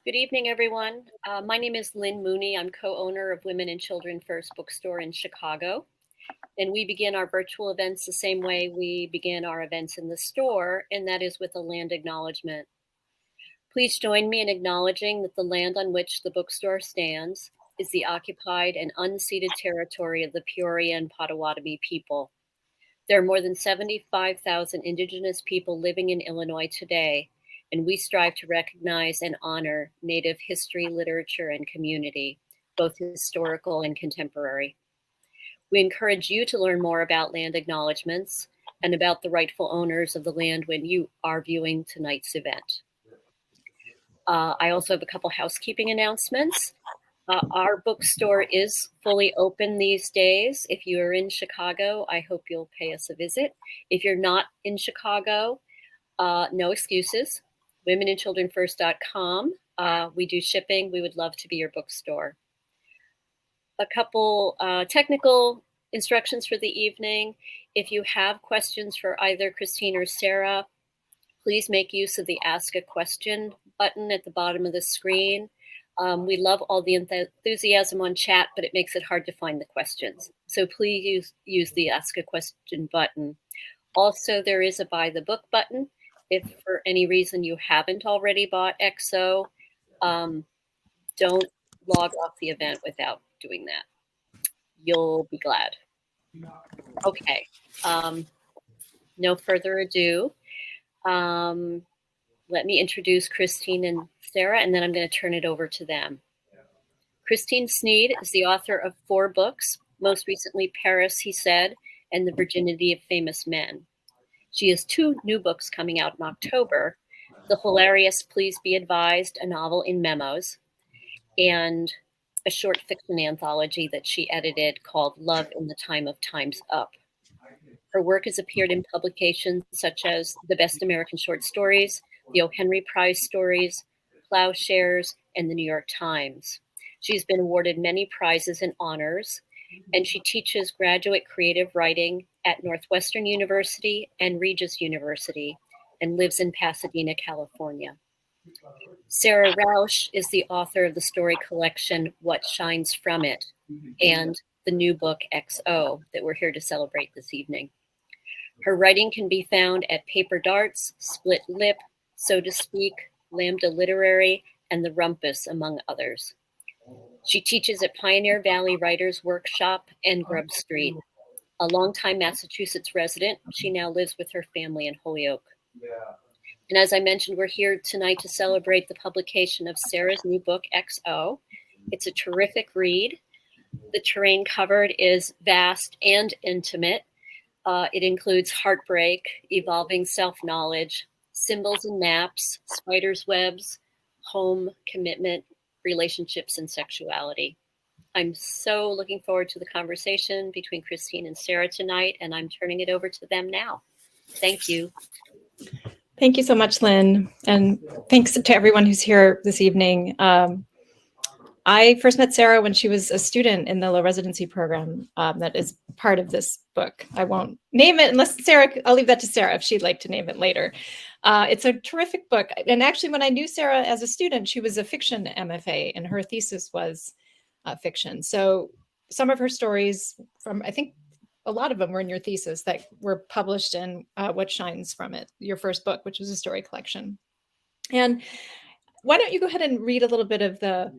Good evening, everyone. My name is Lynn Mooney. I'm co-owner of Women and Children First Bookstore in Chicago. And we begin our virtual events the same way we begin our events in the store, and that is with a land acknowledgement. Please join me in acknowledging that the land on which the bookstore stands is the occupied and unceded territory of the Peoria and Potawatomi people. There are more than 75,000 Indigenous people living in Illinois today, and we strive to recognize and honor Native history, literature, and community, both historical and contemporary. We encourage you to learn more about land acknowledgements and about the rightful owners of the land when you are viewing tonight's event. I also have a couple housekeeping announcements. Our bookstore is fully open these days. If you are in Chicago, I hope you'll pay us a visit. If you're not in Chicago, no excuses. womenandchildrenfirst.com. We do shipping. We would love to be your bookstore. A couple technical instructions for the evening. If you have questions for either Christine or Sarah, please make use of the Ask a Question button at the bottom of the screen. We love all the enthusiasm on chat, but it makes it hard to find the questions. So please use the Ask a Question button. Also, there is a Buy the Book button. If for any reason you haven't already bought XO, don't log off the event without doing that. You'll be glad. Okay, no further ado. Let me introduce Christine and Sarah, and then I'm going to turn it over to them. Christine Sneed is the author of 4 books, most recently Paris, He Said, and The Virginity of Famous Men. She has 2 new books coming out in October, the hilarious Please Be Advised, a novel in memos, and a short fiction anthology that she edited called Love in the Time of Time's Up. Her work has appeared in publications such as The Best American Short Stories, the O. Henry Prize Stories, Plowshares, and the New York Times. She's been awarded many prizes and honors, and she teaches graduate creative writing at Northwestern University and Regis University, and lives in Pasadena, California. Sara Rauch is the author of the story collection What Shines From It, and the new book XO that we're here to celebrate this evening. Her writing can be found at Paper Darts, Split Lip, So to Speak, Lambda Literary, and The Rumpus, among others. She teaches at Pioneer Valley Writers Workshop and Grub Street. A longtime Massachusetts resident, she now lives with her family in Holyoke. And as I mentioned, we're here tonight to celebrate the publication of Sarah's new book, XO. It's a terrific read. The terrain covered is vast and intimate. It includes heartbreak, evolving self-knowledge, symbols and maps, spiders' webs, home, commitment, relationships, and sexuality. I'm so looking forward to the conversation between Christine and Sarah tonight, and I'm turning it over to them now. Thank you. Thank you so much, Lynn. And thanks to everyone who's here this evening. I first met Sarah when she was a student in the low-residency program that is part of this book. I won't name it unless Sarah, I'll leave that to Sarah if she'd like to name it later. It's a terrific book. And actually, when I knew Sarah as a student, she was a fiction MFA and her thesis was fiction. So some of her stories from, I think a lot of them were in your thesis that were published in What Shines From It, your first book, which was a story collection. And why don't you go ahead and read a little bit of the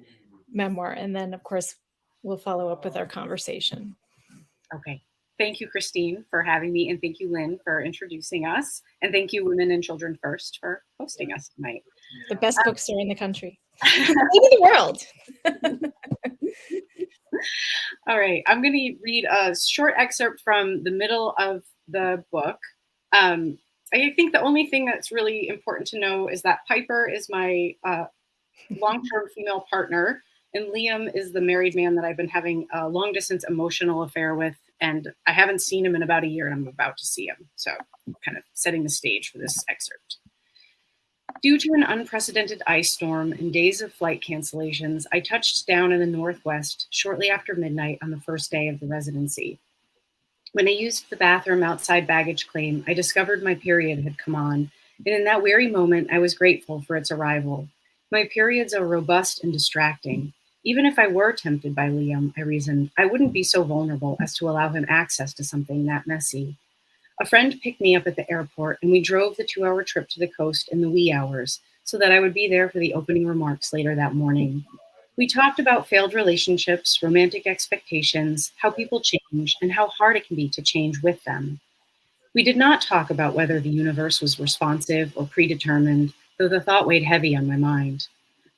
memoir, and then, of course, we'll follow up with our conversation. Okay. Thank you, Christine, for having me, and thank you, Lynn, for introducing us, and thank you, Women and Children First, for hosting us tonight. The best bookstore in the country, maybe the world. All right, I'm going to read a short excerpt from the middle of the book. I think the only thing that's really important to know is that Piper is my long-term female partner, and Liam is the married man that I've been having a long-distance emotional affair with, and I haven't seen him in about a year, and I'm about to see him. So kind of setting the stage for this excerpt. Due to an unprecedented ice storm and days of flight cancellations, I touched down in the Northwest shortly after midnight on the first day of the residency. When I used the bathroom outside baggage claim, I discovered my period had come on, and in that weary moment, I was grateful for its arrival. My periods are robust and distracting. Even if I were tempted by Liam, I reasoned, I wouldn't be so vulnerable as to allow him access to something that messy. A friend picked me up at the airport, and we drove the 2-hour trip to the coast in the wee hours so that I would be there for the opening remarks later that morning. We talked about failed relationships, romantic expectations, how people change, and how hard it can be to change with them. We did not talk about whether the universe was responsive or predetermined, though the thought weighed heavy on my mind.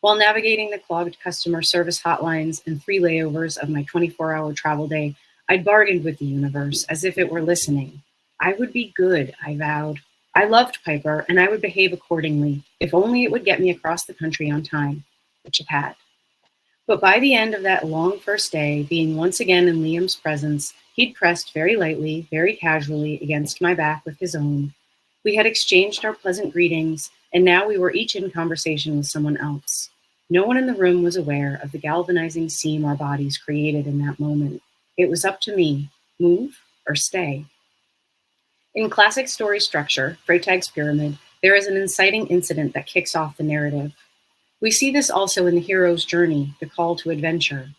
While navigating the clogged customer service hotlines and 3 layovers of my 24-hour travel day, I'd bargained with the universe as if it were listening. I would be good, I vowed. I loved Piper, and I would behave accordingly, if only it would get me across the country on time, which it had. But by the end of that long first day, being once again in Liam's presence, he'd pressed very lightly, very casually against my back with his own. We had exchanged our pleasant greetings, and now we were each in conversation with someone else. No one in the room was aware of the galvanizing seam our bodies created in that moment. It was up to me, move or stay. In classic story structure, Freytag's Pyramid, there is an inciting incident that kicks off the narrative. We see this also in the hero's journey, the call to adventure.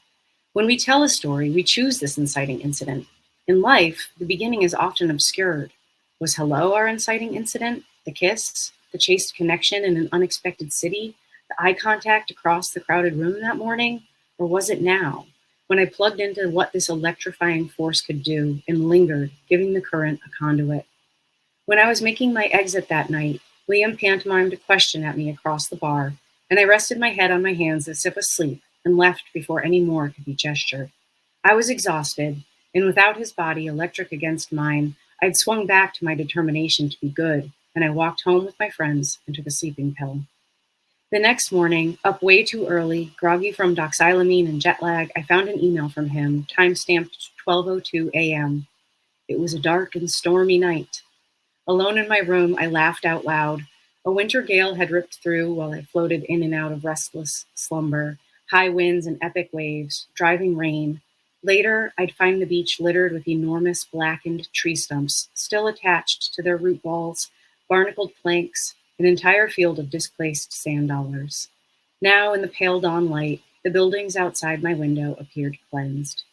When we tell a story, we choose this inciting incident. In life, the beginning is often obscured. Was hello our inciting incident? The kiss? The chaste connection in an unexpected city? The eye contact across the crowded room that morning? Or was it now, when I plugged into what this electrifying force could do and lingered, giving the current a conduit? When I was making my exit that night, Liam pantomimed a question at me across the bar, and I rested my head on my hands as if asleep and left before any more could be gestured. I was exhausted, and without his body electric against mine, I'd swung back to my determination to be good, and I walked home with my friends and took a sleeping pill. The next morning, up way too early, groggy from doxylamine and jet lag, I found an email from him, time-stamped 12:02 a.m. It was a dark and stormy night. Alone in my room, I laughed out loud. A winter gale had ripped through while I floated in and out of restless slumber, high winds and epic waves, driving rain. Later, I'd find the beach littered with enormous blackened tree stumps, still attached to their root balls, barnacled planks, an entire field of displaced sand dollars. Now, in the pale dawn light, the buildings outside my window appeared cleansed.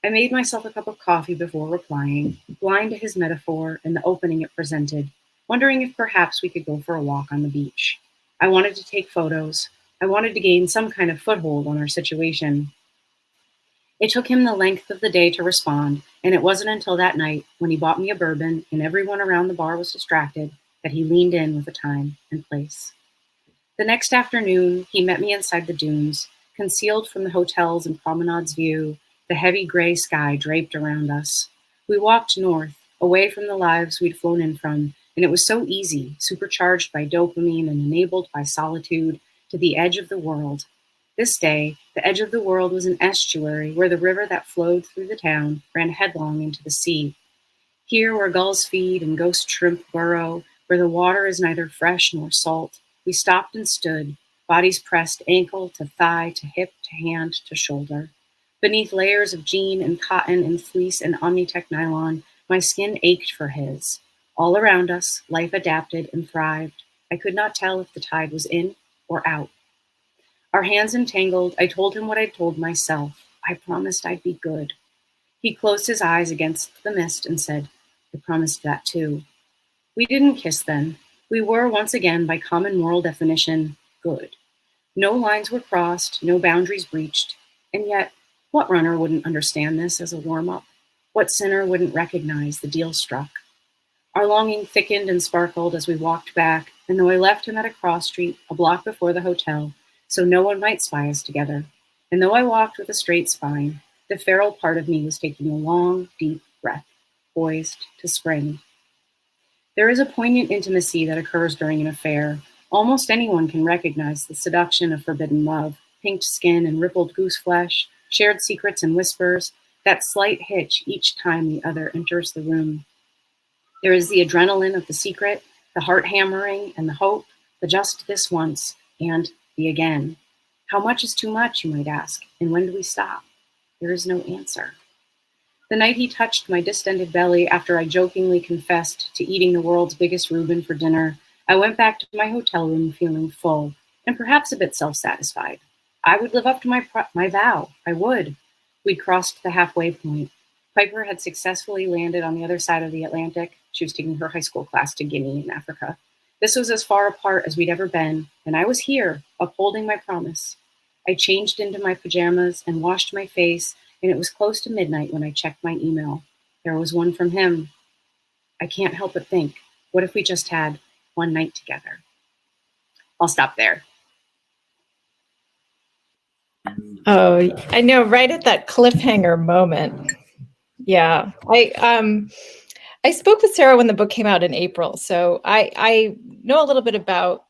I made myself a cup of coffee before replying, blind to his metaphor and the opening it presented, wondering if perhaps we could go for a walk on the beach. I wanted to take photos. I wanted to gain some kind of foothold on our situation. It took him the length of the day to respond, and it wasn't until that night, when he bought me a bourbon and everyone around the bar was distracted, that he leaned in with a time and place. The next afternoon, he met me inside the dunes, concealed from the hotel's and promenade's view, the heavy gray sky draped around us. We walked north, away from the lives we'd flown in from, and it was so easy, supercharged by dopamine and enabled by solitude, to the edge of the world. This day, the edge of the world was an estuary where the river that flowed through the town ran headlong into the sea. Here, where gulls feed and ghost shrimp burrow, where the water is neither fresh nor salt, we stopped and stood, bodies pressed ankle to thigh to hip to hand to shoulder. Beneath layers of jean and cotton and fleece and Omnitech nylon, my skin ached for his. All around us, life adapted and thrived. I could not tell if the tide was in or out. Our hands entangled, I told him what I'd told myself. I promised I'd be good. He closed his eyes against the mist and said, I promised that too. We didn't kiss then. We were, once again, by common moral definition, good. No lines were crossed, no boundaries breached, and yet, what runner wouldn't understand this as a warm-up? What sinner wouldn't recognize the deal struck? Our longing thickened and sparkled as we walked back, and though I left him at a cross street, a block before the hotel, so no one might spy us together, and though I walked with a straight spine, the feral part of me was taking a long, deep breath, poised to spring. There is a poignant intimacy that occurs during an affair. Almost anyone can recognize the seduction of forbidden love, pinked skin and rippled goose flesh, shared secrets and whispers, that slight hitch each time the other enters the room. There is the adrenaline of the secret, the heart hammering and the hope, the just this once, and the again. How much is too much, you might ask, and when do we stop? There is no answer. The night he touched my distended belly after I jokingly confessed to eating the world's biggest Reuben for dinner, I went back to my hotel room feeling full, and perhaps a bit self-satisfied. I would live up to my vow. I would. We'd crossed the halfway point. Piper had successfully landed on the other side of the Atlantic. She was taking her high school class to Guinea in Africa. This was as far apart as we'd ever been, and I was here, upholding my promise. I changed into my pajamas and washed my face, and it was close to midnight when I checked my email. There was one from him. I can't help but think, what if we just had one night together? I'll stop there. Oh, I know, right at that cliffhanger moment. Yeah, I spoke with Sara when the book came out in April, so I know a little bit about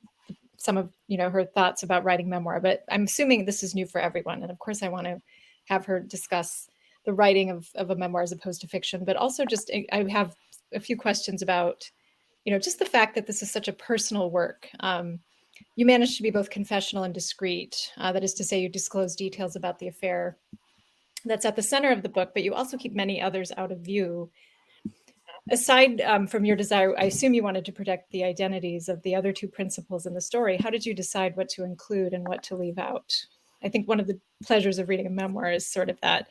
some of her thoughts about writing memoir, but I'm assuming this is new for everyone. And of course, I want to have her discuss the writing of a memoir as opposed to fiction, but also just I have a few questions about just the fact that this is such a personal work. You managed to be both confessional and discreet. That is to say, you disclose details about the affair that's at the center of the book, but you also keep many others out of view. Aside from your desire, I assume you wanted to protect the identities of the other two principals in the story. How did you decide what to include and what to leave out? I think one of the pleasures of reading a memoir is sort of that,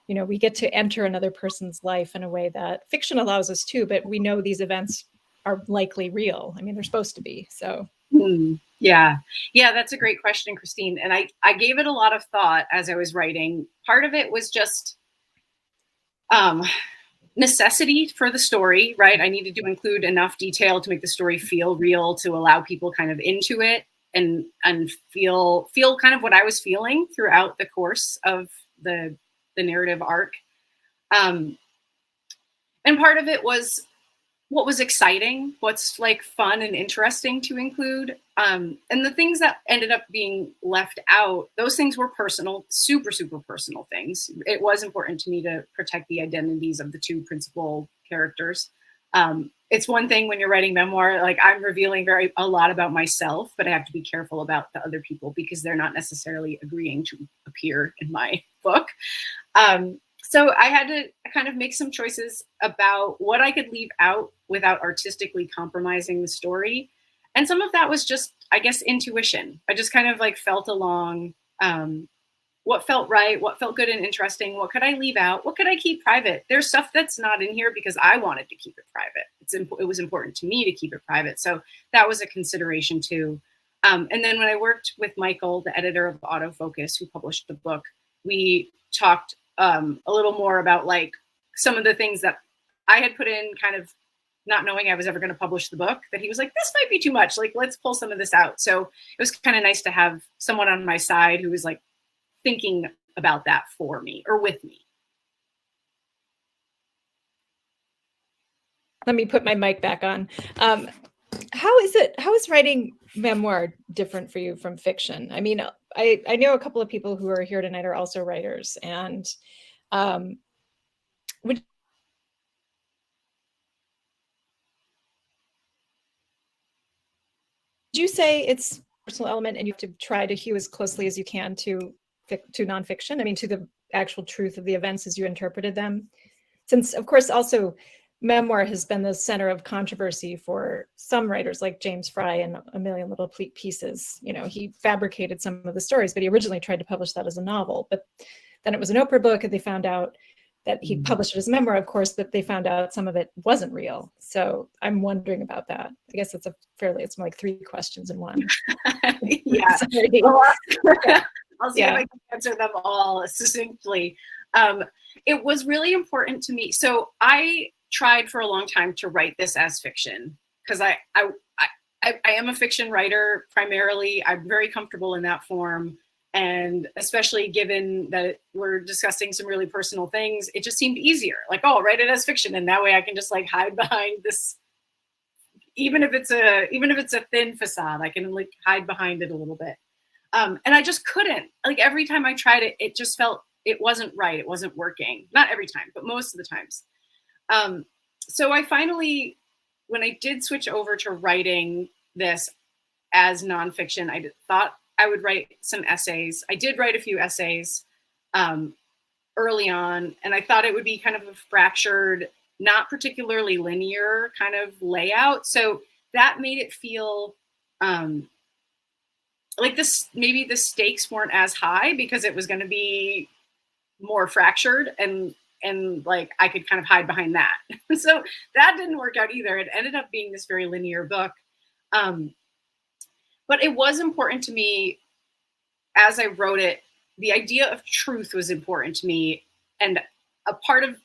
we get to enter another person's life in a way that fiction allows us to, but we know these events are likely real. I mean, they're supposed to be, so. Yeah, that's a great question, Christine. And I gave it a lot of thought as I was writing. Part of it was just necessity for the story, right? I needed to include enough detail to make the story feel real, to allow people kind of into it and feel kind of what I was feeling throughout the course of the narrative arc. And part of it was what was exciting, what's like fun and interesting to include. And the things that ended up being left out, those things were personal, super, super personal things. It was important to me to protect the identities of the two principal characters. It's one thing when you're writing memoir, like I'm revealing a lot about myself, but I have to be careful about the other people because they're not necessarily agreeing to appear in my book. So I had to kind of make some choices about what I could leave out without artistically compromising the story. And some of that was just, I guess, intuition. I just kind of like felt along what felt right, what felt good and interesting, what could I leave out, what could I keep private. There's stuff that's not in here because I wanted to keep it private. It was important to me to keep it private. So that was a consideration too. And then when I worked with Michael, the editor of Autofocus, who published the book, we talked a little more about like some of the things that I had put in, kind of not knowing I was ever going to publish the book, that he was like, this might be too much. Like, let's pull some of this out. So it was kind of nice to have someone on my side who was like thinking about that for me or with me. Let me put my mic back on. How is writing memoir different for you from fiction? I mean, I know a couple of people who are here tonight are also writers, and would you say it's a personal element and you have to try to hew as closely as you can to nonfiction? I mean, to the actual truth of the events as you interpreted them? Since, of course, also memoir has been the center of controversy for some writers like James Fry and A Million Little Pieces. He fabricated some of the stories, but he originally tried to publish that as a novel. But then it was an Oprah book, and they found out that he published it as a memoir, of course, but they found out some of it wasn't real. So I'm wondering about that. I guess it's it's like 3 questions in one. Yeah. I'll see if I can answer them all succinctly. It was really important to me. So I tried for a long time to write this as fiction because I am a fiction writer primarily. I'm very comfortable in that form. And especially given that we're discussing some really personal things, it just seemed easier. Like, oh, I'll write it as fiction. And that way I can just like hide behind this, even if it's a thin facade, I can like hide behind it a little bit. And I just couldn't. Like every time I tried it, it just felt it wasn't right. It wasn't working. Not every time, but most of the times. So I finally, when I did switch over to writing this as nonfiction, I thought I would write some essays. I did write a few essays early on, and I thought it would be kind of a fractured, not particularly linear kind of layout. So that made it feel like this, maybe the stakes weren't as high because it was going to be more fractured and like I could kind of hide behind that. So that didn't work out either. It ended up being this very linear book. But it was important to me as I wrote it. The idea of truth was important to me, and a part of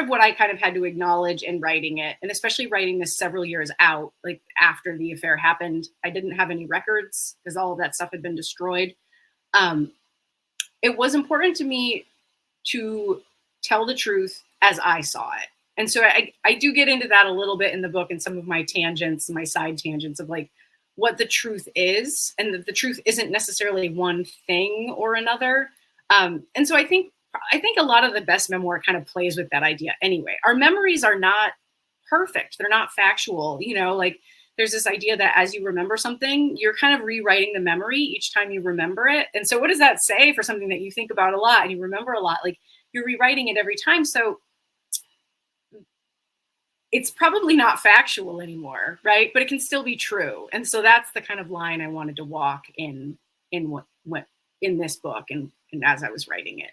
what I kind of had to acknowledge in writing it, and especially writing this several years out, like after the affair happened, I didn't have any records because all of that stuff had been destroyed. It was important to me to tell the truth as I saw it. And so I do get into that a little bit in the book and some of my tangents, my side tangents of like what the truth is, and that the truth isn't necessarily one thing or another. And so I think a lot of the best memoir kind of plays with that idea anyway. Our memories are not perfect. They're not factual, you know, like there's this idea that as you remember something, you're kind of rewriting the memory each time you remember it. And so what does that say for something that you think about a lot and you remember a lot? Like you're rewriting it every time. So it's probably not factual anymore, right? But it can still be true. And so that's the kind of line I wanted to walk in what in this book and as I was writing it.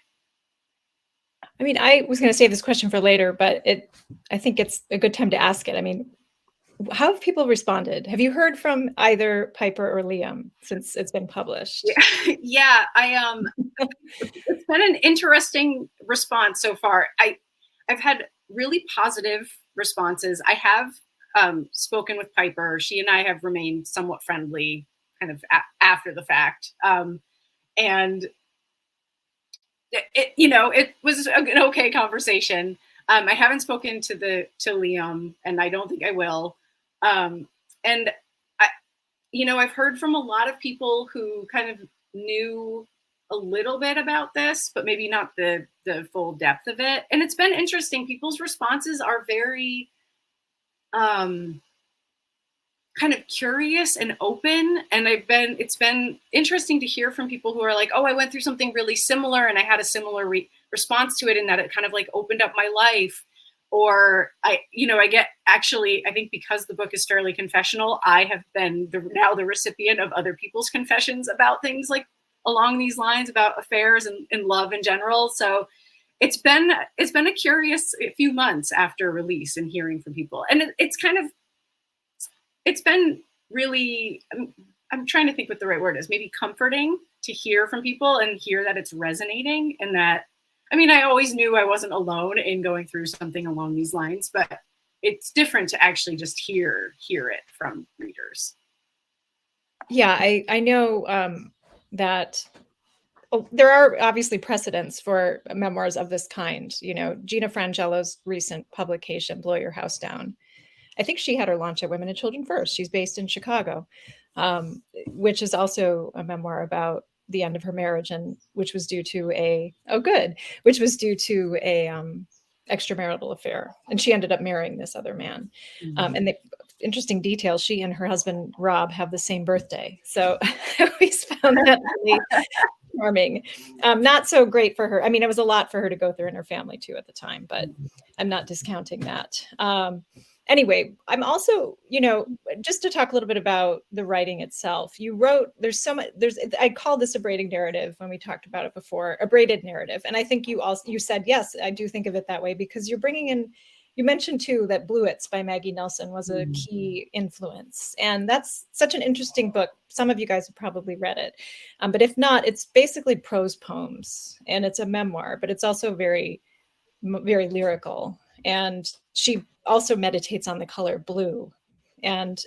I mean, I was going to save this question for later, but I think it's a good time to ask it. I mean, how have people responded? Have you heard from either Piper or Liam since it's been published? Yeah, it's been an interesting response so far. I've had really positive responses. I have spoken with Piper. She and I have remained somewhat friendly kind of after the fact. And it was an okay conversation. I haven't spoken to Liam, and I don't think I will. And I've heard from a lot of people who kind of knew a little bit about this, but maybe not the full depth of it. And it's been interesting. People's responses are very kind of curious and open. And it's been interesting to hear from people who are like, oh, I went through something really similar and I had a similar response to it, and that it kind of like opened up my life. Or I think because the book is fairly confessional, I have been now the recipient of other people's confessions about things like along these lines about affairs and love in general. So it's been a curious few months after release and hearing from people. And it's been really, I'm trying to think what the right word is, maybe comforting to hear from people and hear that it's resonating, and that, I always knew I wasn't alone in going through something along these lines, but it's different to actually just hear it from readers. Yeah, I know that there are obviously precedents for memoirs of this kind. You know, Gina Frangello's recent publication, Blow Your House Down. I think she had her launch at Women and Children First. She's based in Chicago, which is also a memoir about the end of her marriage, and which was due to a extramarital affair, and she ended up marrying this other man. Mm-hmm. And the interesting detail, she and her husband Rob have the same birthday, so I always found that really charming. Not so great for her. It was a lot for her to go through in her family too at the time, but I'm not discounting that. Anyway, I'm also, just to talk a little bit about the writing itself, you wrote, I called this a braiding narrative when we talked about it before, a braided narrative. And I think you said, yes, I do think of it that way, because you're bringing in, you mentioned too, that Bluets by Maggie Nelson was a key influence. And that's such an interesting book. Some of you guys have probably read it. But if not, it's basically prose poems, and it's a memoir, but it's also very, very lyrical. And she also meditates on the color blue, and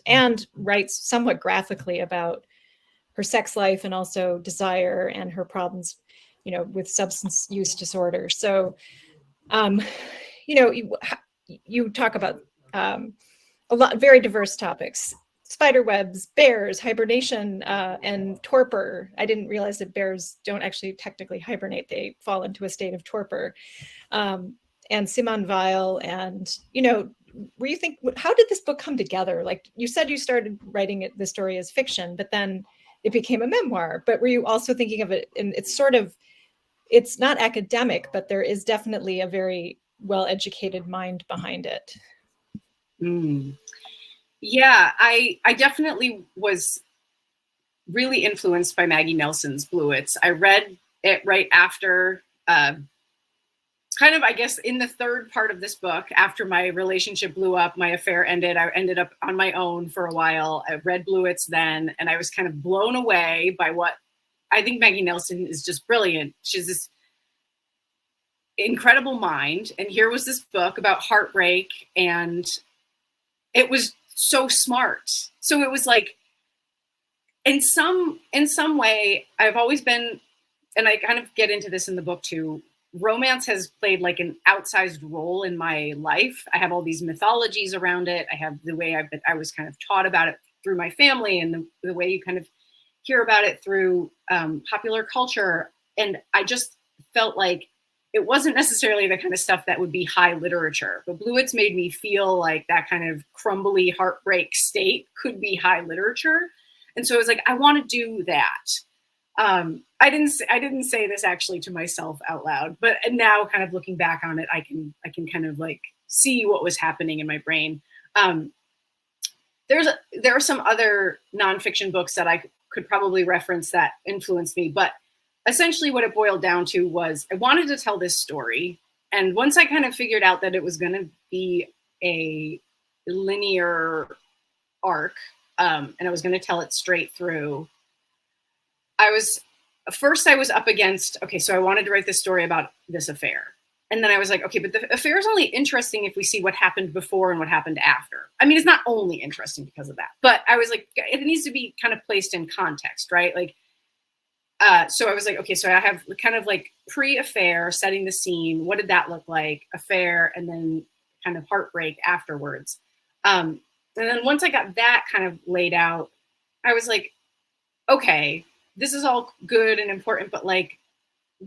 writes somewhat graphically about her sex life and also desire and her problems, with substance use disorder. So, you talk about a lot, very diverse topics: spider webs, bears, hibernation, and torpor. I didn't realize that bears don't actually technically hibernate; they fall into a state of torpor. And Simone Weil, and how did this book come together? Like you said, you started writing the story as fiction, but then it became a memoir. But were you also thinking of it? And it's not academic, but there is definitely a very well-educated mind behind it. Yeah, I definitely was really influenced by Maggie Nelson's Bluets. I read it right after, kind of, I guess, in the third part of this book, after my relationship blew up, my affair ended, I ended up on my own for a while. I read Bluets then, and I was kind of blown away by what I think Maggie Nelson is just brilliant. She's this incredible mind. And here was this book about heartbreak, and it was so smart. So it was like, in some way, I've always been, and I kind of get into this in the book too, romance has played like an outsized role in my life. I have all these mythologies around it. I have the way I was kind of taught about it through my family, and the way you kind of hear about it through popular culture. And I just felt like it wasn't necessarily the kind of stuff that would be high literature, but Bluets made me feel like that kind of crumbly heartbreak state could be high literature. And so I was like, I want to do that. I didn't say this actually to myself out loud, but now kind of looking back on it, I can kind of like see what was happening in my brain. There are some other nonfiction books that I could probably reference that influenced me, but essentially what it boiled down to was I wanted to tell this story. And once I kind of figured out that it was going to be a linear arc, and I was going to tell it straight through, I was up against, okay, so I wanted to write this story about this affair. And then I was like, okay, but the affair is only interesting if we see what happened before and what happened after. I mean, it's not only interesting because of that, but I was like, it needs to be kind of placed in context, right? Like, so I was like, okay, so I have kind of like pre-affair, setting the scene. What did that look like? Affair, and then kind of heartbreak afterwards. And then once I got that kind of laid out, I was like, okay, this is all good and important, but like,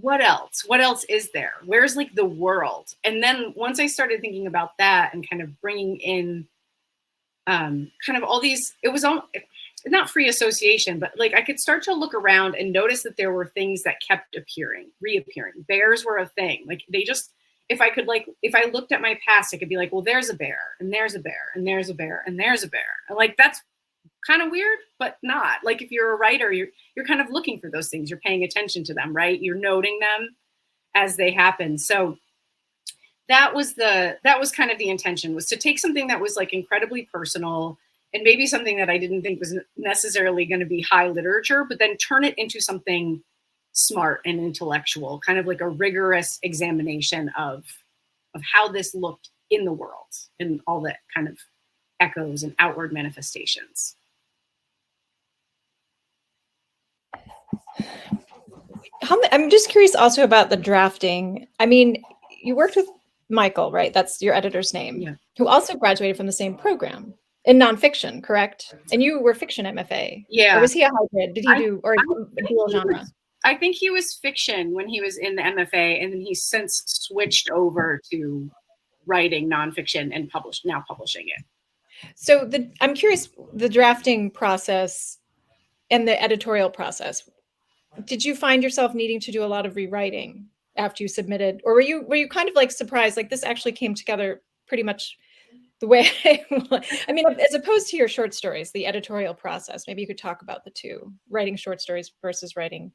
what else? What else is there? Where's like the world? And then once I started thinking about that and kind of bringing in kind of all these, it was all, not free association, but like I could start to look around and notice that there were things that kept reappearing. Bears were a thing. Like they just, if I looked at my past, I could be like, well, there's a bear, and there's a bear, and there's a bear, and there's a bear. And like, that's kind of weird, but not. Like if you're a writer, you're kind of looking for those things. You're paying attention to them, right? You're noting them as they happen. So that was kind of the intention, was to take something that was like incredibly personal and maybe something that I didn't think was necessarily going to be high literature, but then turn it into something smart and intellectual, kind of like a rigorous examination of how this looked in the world and all that kind of echoes and outward manifestations. I'm just curious also about the drafting. I mean, you worked with Michael, right? That's your editor's name, Yeah. Who also graduated from the same program in nonfiction, correct? And you were fiction MFA. Yeah. Or was he a hybrid? Did he do dual genre? I think he was fiction when he was in the MFA, and then he's since switched over to writing nonfiction and publishing it. So I'm curious, the drafting process and the editorial process, did you find yourself needing to do a lot of rewriting after you submitted, or were you kind of like surprised, like this actually came together pretty much the way I mean, as opposed to your short stories, the editorial process? Maybe you could talk about the two, writing short stories versus writing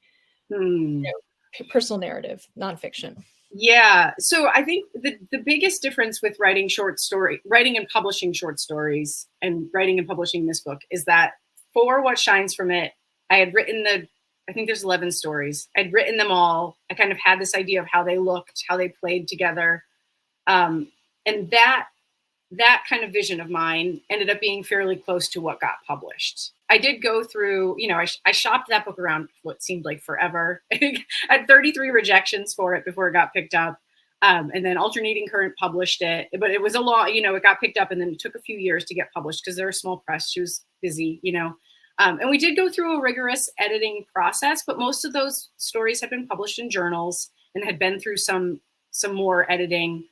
personal narrative, nonfiction. Yeah. So I think the biggest difference with writing and publishing short stories and writing and publishing this book is that for What Shines From It, I had written I think there's 11 stories. I'd written them all. I kind of had this idea of how they looked, how they played together. And that kind of vision of mine ended up being fairly close to what got published. I did go through, I shopped that book around what seemed like forever. I had 33 rejections for it before it got picked up. And then Alternating Current published it, but it was a lot, it got picked up, and then it took a few years to get published because they're a small press. She was busy, and we did go through a rigorous editing process, but most of those stories had been published in journals and had been through some more editing.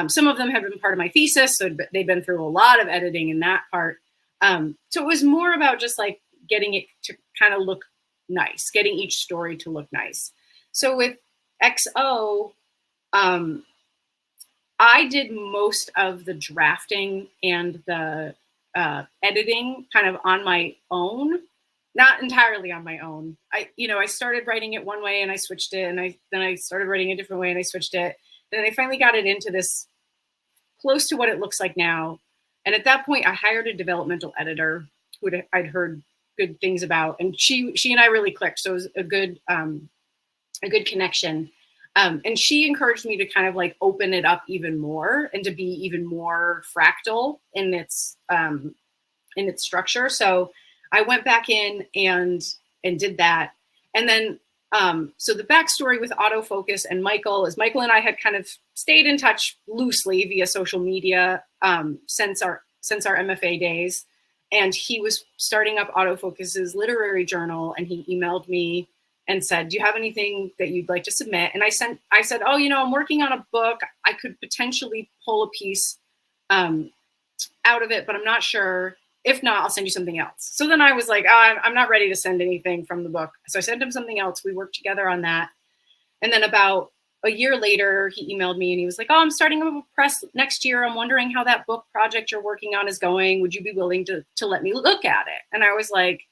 Some of them had been part of my thesis, so they've been through a lot of editing in that part. So it was more about just like getting it to kind of look nice, getting each story to look nice. So with XO, I did most of the drafting and the editing kind of on my own. not entirely on my own. I started writing it one way and I switched it, and then I started writing a different way and I switched it. And then I finally got it into this close to what it looks like now. And at that point, I hired a developmental editor who I'd heard good things about, and she and I really clicked. So it was a good connection. And she encouraged me to kind of like open it up even more and to be even more fractal in its structure. So I went back in and did that. And then, so the backstory with autofocus and Michael is Michael and I had kind of stayed in touch loosely via social media since our MFA days. And he was starting up Autofocus's literary journal, and he emailed me and said, "Do you have anything that you'd like to submit?" And I said, "Oh, I'm working on a book. I could potentially pull a piece out of it, but I'm not sure. If not, I'll send you something else." So then I was like, I'm not ready to send anything from the book. So I sent him something else. We worked together on that. And then about a year later, he emailed me and he was like, "Oh, I'm starting a press next year. I'm wondering how that book project you're working on is going. Would you be willing to let me look at it?" And I was like,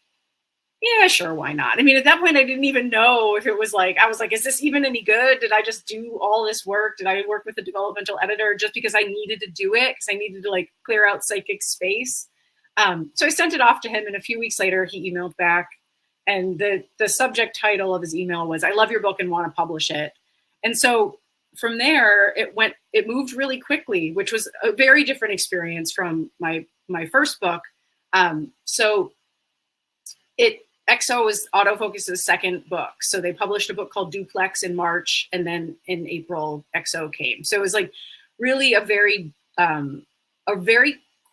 yeah, sure, why not? I mean, at that point, I didn't even know if it was like, I was like, is this even any good? Did I just do all this work? Did I work with a developmental editor just because I needed to do it? Because I needed to like clear out psychic space. So I sent it off to him, and a few weeks later, he emailed back. And the subject title of his email was, "I love your book and want to publish it." And so from there, it moved really quickly, which was a very different experience from my first book. So XO was Autofocus's second book. So they published a book called Duplex in March, and then in April, XO came. So it was like really a very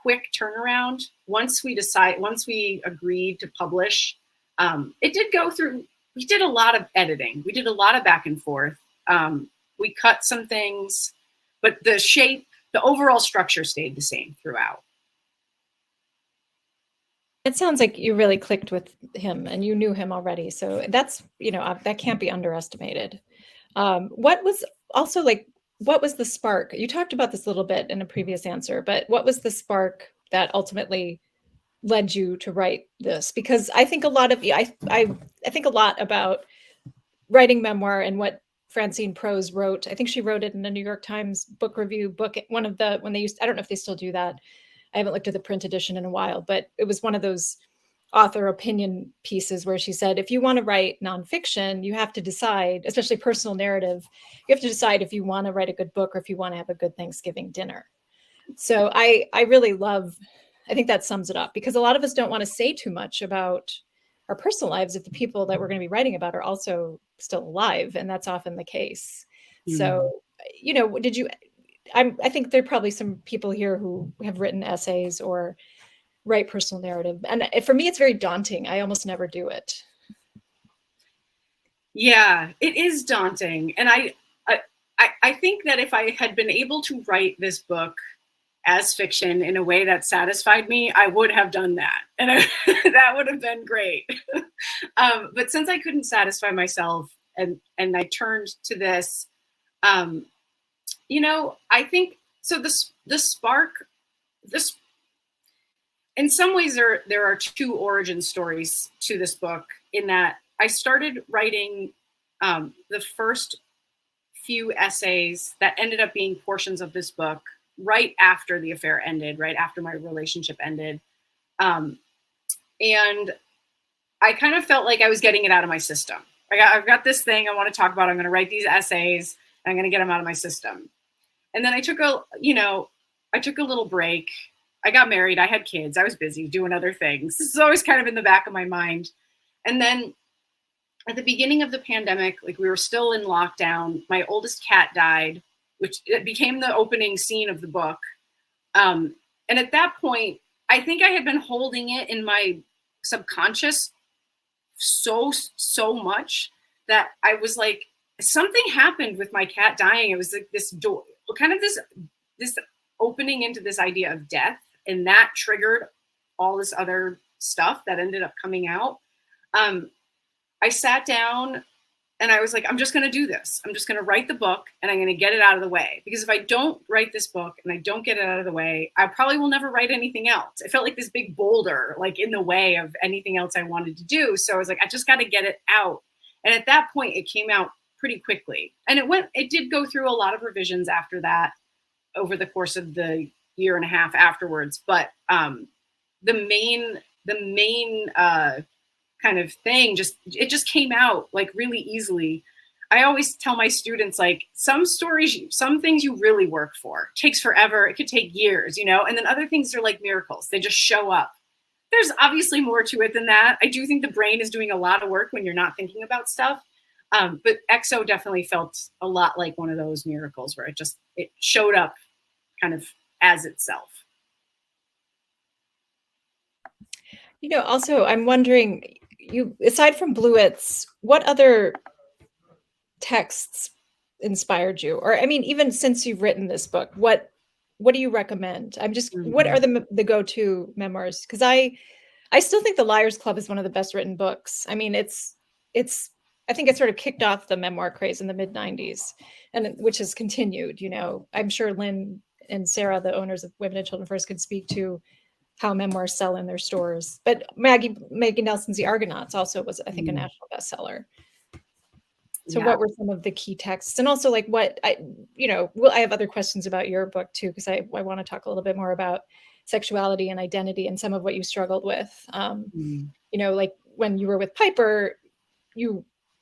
quick turnaround. Once we agreed to publish, it did go through, we did a lot of editing. We did a lot of back and forth. We cut some things, but the overall structure stayed the same throughout. It sounds like you really clicked with him and you knew him already. So that's, that can't be underestimated. What was the spark? You talked about this a little bit in a previous answer, but what was the spark that ultimately led you to write this? Because I think a lot about writing memoir and what Francine Prose wrote. I think she wrote it in a New York Times book review book. I don't know if they still do that. I haven't looked at the print edition in a while, but it was one of those author opinion pieces where she said, if you want to write nonfiction, you have to decide, especially personal narrative, you have to decide if you want to write a good book or if you want to have a good Thanksgiving dinner. So I think that sums it up, because a lot of us don't want to say too much about our personal lives if the people that we're going to be writing about are also still alive. And that's often the case. Mm-hmm. So, I think there are probably some people here who have written essays or write personal narrative. And for me, it's very daunting. I almost never do it. Yeah, it is daunting. And I think that if I had been able to write this book as fiction in a way that satisfied me, I would have done that. And that would have been great. But since I couldn't satisfy myself and I turned to this, I think, so the spark, in some ways there are two origin stories to this book, in that I started writing the first few essays that ended up being portions of this book right after the affair ended, right after my relationship ended. And I kind of felt like I was getting it out of my system. I've got this thing I want to talk about. I'm going to write these essays and I'm going to get them out of my system. And then I took a little break. I got married. I had kids. I was busy doing other things. This is always kind of in the back of my mind. And then at the beginning of the pandemic, like we were still in lockdown, my oldest cat died, which it became the opening scene of the book. And at that point, I think I had been holding it in my subconscious so much that I was like, something happened with my cat dying. It was like this door, kind of this opening into this idea of death. And that triggered all this other stuff that ended up coming out. I sat down And I was like, I'm just going to do this. I'm just going to write the book and I'm going to get it out of the way. Because if I don't write this book and I don't get it out of the way, I probably will never write anything else. It felt like this big boulder, like in the way of anything else I wanted to do. So I was like, I just got to get it out. And at that point, it came out pretty quickly. And it did go through a lot of revisions after that over the course of the year and a half afterwards. But the main kind of thing, it just came out like really easily. I always tell my students, like, some stories, some things you really work for. It takes forever. It could take years, you know, and then other things are like miracles. They just show up. There's obviously more to it than that. I do think the brain is doing a lot of work when you're not thinking about stuff. But XO definitely felt a lot like one of those miracles where it showed up kind of as itself. You know, also, I'm wondering, you, aside from Bluets, what other texts inspired you? Or, I mean, even since you've written this book, what do you recommend? What are the go-to memoirs? Because I still think The Liars Club is one of the best written books. I mean, I think it sort of kicked off the memoir craze in the mid 90s, and which has continued. You know, I'm sure Lynn and Sarah, the owners of Women and Children First, could speak to how memoirs sell in their stores. But Maggie Nelson's The Argonauts also was, I think, a national bestseller. So what were some of the key texts? And also, like, I have other questions about your book too, because I want to talk a little bit more about sexuality and identity and some of what you struggled with. You know, like when you were with Piper,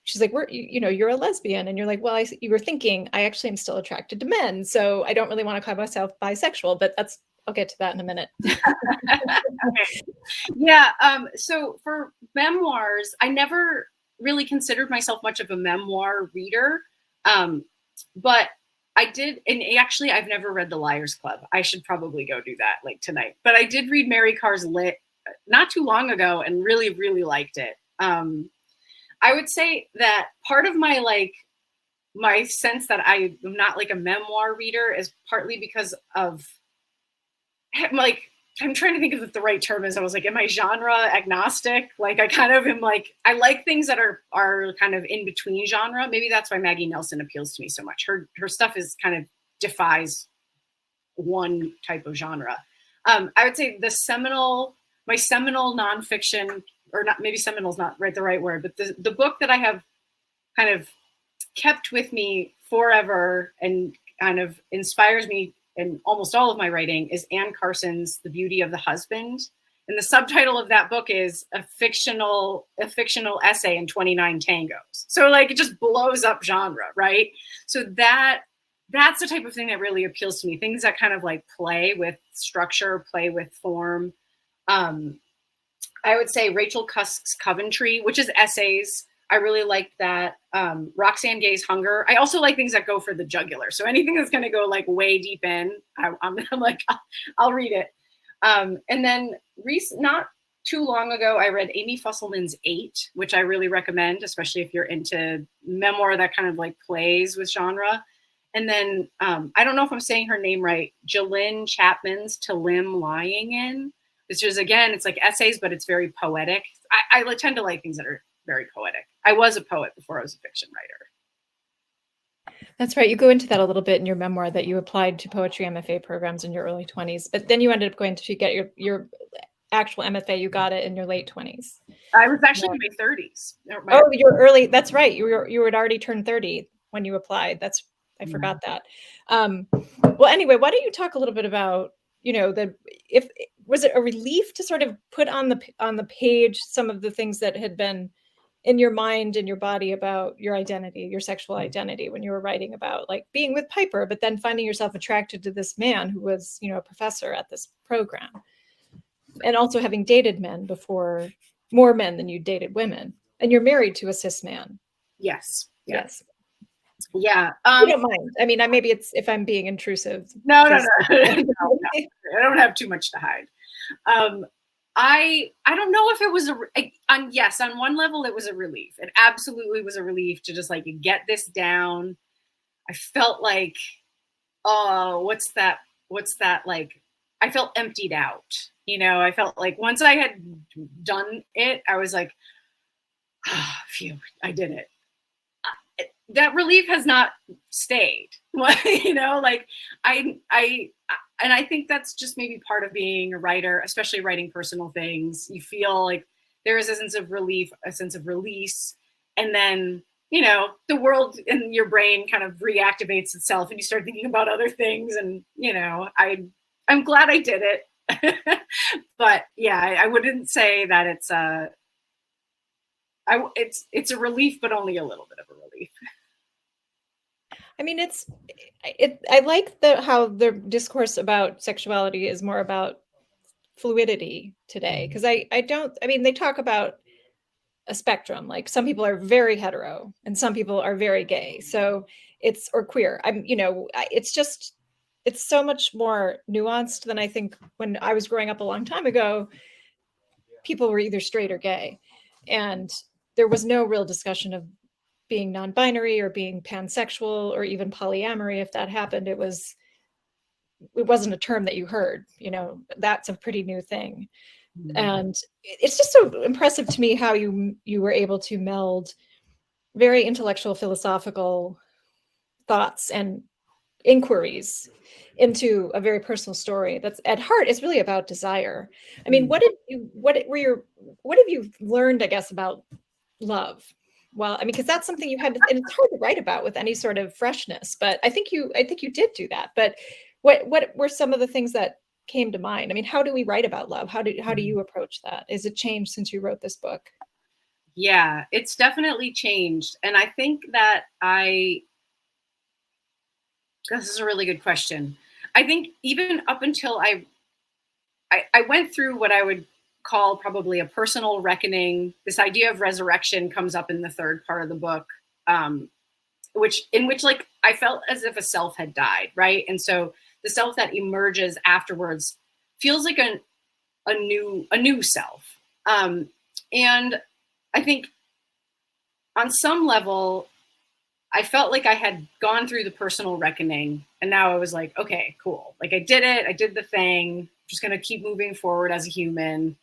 she's like, you're a lesbian. And you're like, well, you were thinking, I actually am still attracted to men. So I don't really want to call myself bisexual, but I'll get to that in a minute. Okay. Yeah. So for memoirs, I never really considered myself much of a memoir reader. But I did, and actually I've never read The Liars Club. I should probably go do that like tonight. But I did read Mary Carr's Lit not too long ago and really, really liked it. I would say that part of my sense that I am not like a memoir reader is partly because of, like, I'm trying to think of what the right term is. I was like, am I genre agnostic? Like, I kind of am like, I like things that are kind of in between genre. Maybe that's why Maggie Nelson appeals to me so much. Her stuff is kind of defies one type of genre. I would say my seminal nonfiction, or not, maybe seminal is not the right word, but the book that I have kind of kept with me forever and kind of inspires me in almost all of my writing is Anne Carson's The Beauty of the Husband. And the subtitle of that book is a fictional essay in 29 tangos. So like, it just blows up genre, right? So that's the type of thing that really appeals to me. Things that kind of like play with structure, play with form. I would say Rachel Cusk's Coventry, which is essays. I really liked that. Roxane Gay's Hunger. I also like things that go for the jugular. So anything that's going to go like way deep in, I'm like, I'll read it. And then not too long ago, I read Amy Fusselman's 8, which I really recommend, especially if you're into memoir that kind of like plays with genre. And then I don't know if I'm saying her name right, Jalynn Chapman's To Limb Lying In. It's just, again, it's like essays, but it's very poetic. I tend to like things that are very poetic. I was a poet before I was a fiction writer. That's right. You go into that a little bit in your memoir that you applied to poetry MFA programs in your early 20s, but then you ended up going to get your actual MFA. You got it in your late 20s. I was actually in my 30s. Oh, you're early. That's right. You had already turned 30 when you applied. I forgot that. Well, anyway, why don't you talk a little bit about, was it a relief to sort of put on the page some of the things that had been in your mind and your body about your identity, your sexual identity, when you were writing about like being with Piper, but then finding yourself attracted to this man who was, a professor at this program, and also having dated men before, more men than you dated women, and you're married to a cis man. Yes. Yeah. You don't mind. I mean, maybe it's if I'm being intrusive. No. No. I don't have too much to hide. I don't know if it was on one level it was a relief. It absolutely was a relief to just like get this down. I felt like, oh, what's that like? I felt emptied out. I felt like once I had done it, I was like, phew, I did it. that relief has not stayed. You know, like and I think that's just maybe part of being a writer, especially writing personal things. You feel like there is a sense of relief, a sense of release, and then, you know, the world in your brain kind of reactivates itself and you start thinking about other things. And, you know, I'm glad I did it. But yeah, I wouldn't say that it's a relief, but only a little bit of a relief. I mean, I like how the discourse about sexuality is more about fluidity today. Because I mean, they talk about a spectrum, like some people are very hetero and some people are very gay. So or queer. It's so much more nuanced than I think when I was growing up a long time ago, people were either straight or gay. And there was no real discussion of being non-binary or being pansexual or even polyamory. If that happened, it wasn't a term that you heard. You know, that's a pretty new thing. And it's just so impressive to me how you were able to meld very intellectual, philosophical thoughts and inquiries into a very personal story that's at heart is really about desire. I mean, what have you learned, I guess, about love? Well, I mean, because that's something you had, and it's hard to write about with any sort of freshness, but I think you did do that. But what were some of the things that came to mind? I mean, how do we write about love? How do you approach that? Is it changed since you wrote this book? Yeah, it's definitely changed. And I think that this is a really good question. I think even up until I went through what I would call probably a personal reckoning. This idea of resurrection comes up in the third part of the book, in which like I felt as if a self had died, right? And so the self that emerges afterwards feels like a new self. And I think on some level, I felt like I had gone through the personal reckoning, and now I was like, okay, cool. Like I did it. I did the thing. I'm just going to keep moving forward as a human.